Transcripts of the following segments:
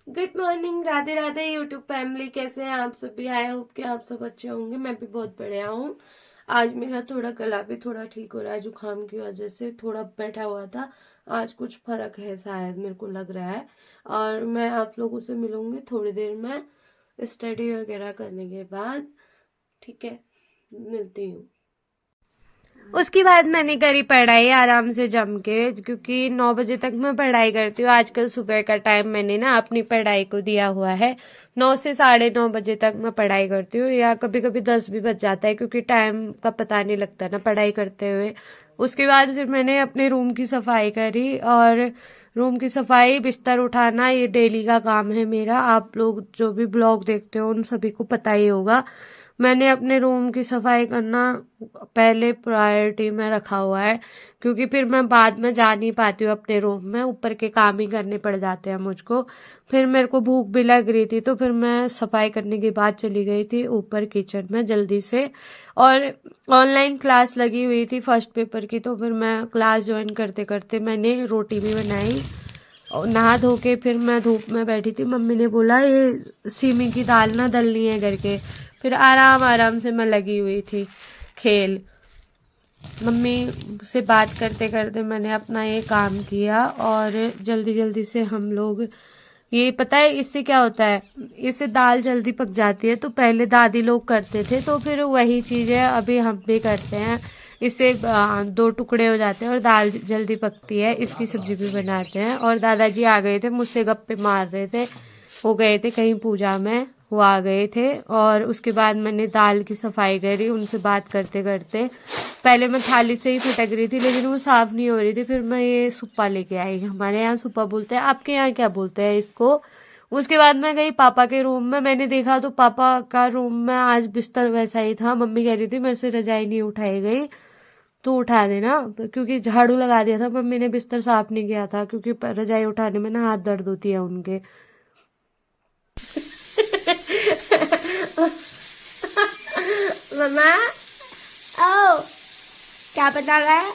Good morning, Radhe Radhe YouTube family. कैसे हैं आप सभी? आई होप कि आप सब अच्छे होंगे। मैं भी बहुत बढ़िया हूँ। आज मेरा थोड़ा गला भी थोड़ा ठीक हो रहा है, जुकाम की वजह से थोड़ा बैठा हुआ था। आज कुछ फर्क है शायद, मेरे को लग रहा है। और मैं आप लोगों से मिलूंगी थोड़ी देर में, स्टडी वगैरह करने के बाद। ठीक है, मिलती हूँ। उसके बाद मैंने करी पढ़ाई आराम से जम के, क्योंकि 9 बजे तक मैं पढ़ाई करती हूँ। आजकल सुबह का टाइम मैंने ना अपनी पढ़ाई को दिया हुआ है। 9 से 9:30 बजे तक मैं पढ़ाई करती हूँ, या कभी कभी 10 भी बज जाता है, क्योंकि टाइम का पता नहीं लगता ना पढ़ाई करते हुए। उसके बाद फिर मैंने अपने रूम की सफाई करी, और रूम की सफाई बिस्तर उठाना ये डेली का काम है मेरा। आप लोग जो भी ब्लॉग देखते हो उन सभी को पता ही होगा। मैंने अपने रूम की सफाई करना पहले प्रायोरिटी में रखा हुआ है, क्योंकि फिर मैं बाद में जा नहीं पाती हूँ अपने रूम में, ऊपर के काम ही करने पड़ जाते हैं मुझको। फिर मेरे को भूख भी लग रही थी, तो फिर मैं सफाई करने के बाद चली गई थी ऊपर किचन में जल्दी से। और ऑनलाइन क्लास लगी हुई थी फर्स्ट पेपर की, तो फिर मैं क्लास ज्वाइन करते करते मैंने रोटी भी बनाई। और नहा धो के फिर मैं धूप में बैठी थी। मम्मी ने बोला ये सीमी की दाल ना दलनी है करके। फिर आराम आराम से मैं लगी हुई थी खेल। मम्मी से बात करते करते मैंने अपना ये काम किया, और जल्दी जल्दी से हम लोग, ये पता है इससे क्या होता है, इससे दाल जल्दी पक जाती है। तो पहले दादी लोग करते थे, तो फिर वही चीज़ें अभी हम भी करते हैं। इससे 2 टुकड़े हो जाते हैं और दाल जल्दी पकती है। इसकी सब्जी भी बनाते हैं। और दादाजी आ गए थे, मुझसे गप्पे मार रहे थे। वो गए थे कहीं पूजा में, वो आ गए थे। और उसके बाद मैंने दाल की सफाई करी उनसे बात करते करते। पहले मैं थाली से ही फटक रही थी, लेकिन वो साफ नहीं हो रही थी। फिर मैं ये सुप्पा लेके आई। हमारे यहाँ सुप्पा बोलते हैं, आपके यहाँ क्या बोलते हैं इसको? उसके बाद मैं गई पापा के रूम में। मैंने देखा तो पापा का रूम में आज बिस्तर वैसा ही था। मम्मी कह रही थी मेरे से रजाई नहीं उठाई गई, तो उठा देना, क्योंकि झाड़ू लगा दिया था। मम्मी ने बिस्तर साफ नहीं किया था, क्योंकि रजाई उठाने में ना हाथ दर्द होती है उनके। मम्मा, ओ क्या बना रहा है?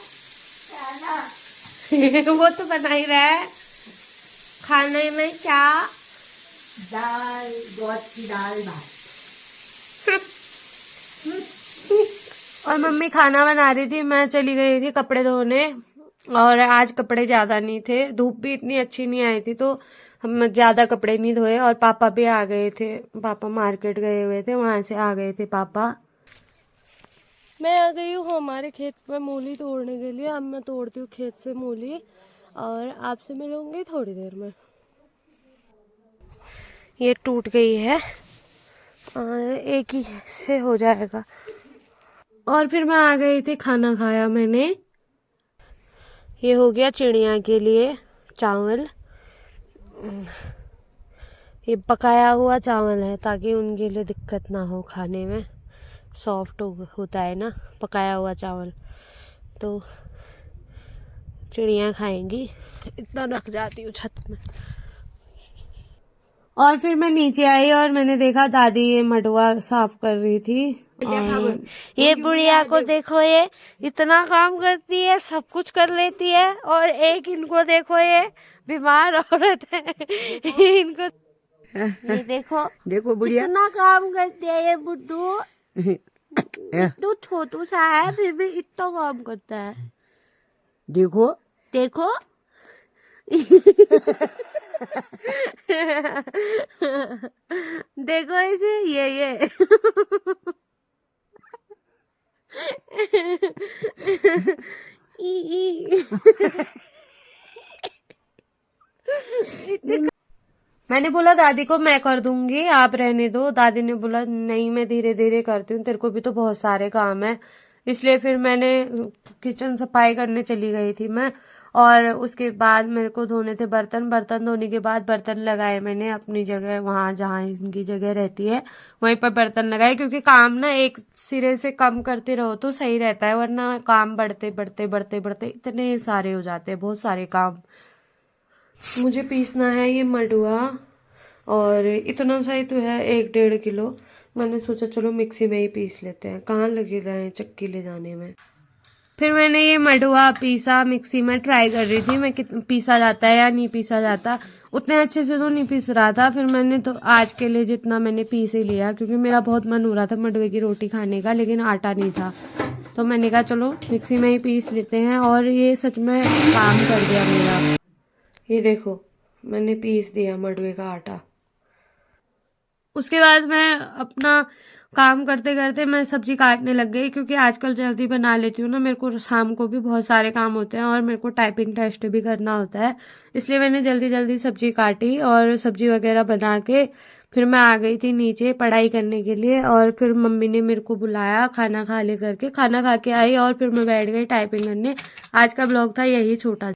वो तो बना ही रहा है। खाने में क्या? दाल, गोट की दाल भात। और मम्मी खाना बना रही थी, मैं चली गई थी कपड़े धोने। और आज कपड़े ज्यादा नहीं थे, धूप भी इतनी अच्छी नहीं आई थी, तो हम ज्यादा कपड़े नहीं धोए। और पापा भी आ गए थे, पापा मार्केट गए हुए थे, वहां से आ गए थे पापा। मैं आ गई हूँ हमारे खेत में मूली तोड़ने के लिए। अब मैं तोड़ती हूँ खेत से मूली, और आपसे मिलूंगी थोड़ी देर में। ये टूट गई है, और एक ही से हो जाएगा। और फिर मैं आ गई थी, खाना खाया मैंने। ये हो गया चिड़िया के लिए चावल। ये पकाया हुआ चावल है, ताकि उनके लिए दिक्कत ना हो खाने में। सॉफ्ट होता है ना पकाया हुआ चावल, तो चिड़िया खाएंगी। इतना रख जाती हूँ छत में। और फिर मैं नीचे आई, और मैंने देखा दादी ये मडुआ साफ कर रही थी। और ये बुढ़िया को देखो, ये इतना काम करती है, सब कुछ कर लेती है। और एक इनको देखो, ये बीमार औरत है। इनको ये देखो, देखो बुढ़िया, कितना काम करती है ये बुड्ढू। तो छोटू सा है, फिर भी इतना काम करता है। देखो देखो। देखो इसे, ये ई ई। मैंने बोला दादी को मैं कर दूंगी, आप रहने दो। दादी ने बोला नहीं, मैं धीरे धीरे करती हूँ, तेरे को भी तो बहुत सारे काम है। इसलिए फिर मैंने किचन सफाई करने चली गई थी मैं। और उसके बाद मेरे को धोने थे बर्तन। बर्तन धोने के बाद बर्तन लगाए मैंने अपनी जगह, वहां जहाँ इनकी जगह रहती है वहीं पर बर्तन लगाए। क्योंकि काम ना एक सिरे से कम करते रहो तो सही रहता है, वरना काम बढ़ते बढ़ते बढ़ते बढ़ते इतने सारे हो जाते हैं, बहुत सारे काम। मुझे पीसना है ये मडुआ, और इतना सा ही तो है, 1-1.5 किलो। मैंने सोचा चलो मिक्सी में ही पीस लेते हैं, कहाँ लगे रहे चक्की ले जाने में। फिर मैंने ये मडुआ पीसा मिक्सी में। ट्राई कर रही थी मैं पीसा जाता है या नहीं पीसा जाता। उतने अच्छे से तो नहीं पीस रहा था। फिर मैंने तो आज के लिए जितना मैंने पीस ही लिया, क्योंकि मेरा बहुत मन हो रहा था मंडुए की रोटी खाने का, लेकिन आटा नहीं था। तो मैंने कहा चलो मिक्सी में ही पीस लेते हैं, और ये सच में काम कर दिया मेरा। ये देखो मैंने पीस दिया मंडुए का आटा। उसके बाद मैं अपना काम करते करते मैं सब्जी काटने लग गई, क्योंकि आजकल जल्दी बना लेती हूँ ना। मेरे को शाम को भी बहुत सारे काम होते हैं और मेरे को टाइपिंग टेस्ट भी करना होता है, इसलिए मैंने जल्दी जल्दी सब्जी काटी और सब्जी वगैरह बना के फिर मैं आ गई थी नीचे पढ़ाई करने के लिए। और फिर मम्मी ने मेरे को बुलाया खाना खा ले करके, खाना खा के आई और फिर मैं बैठ गई टाइपिंग करने। आज का ब्लॉग था यही छोटा।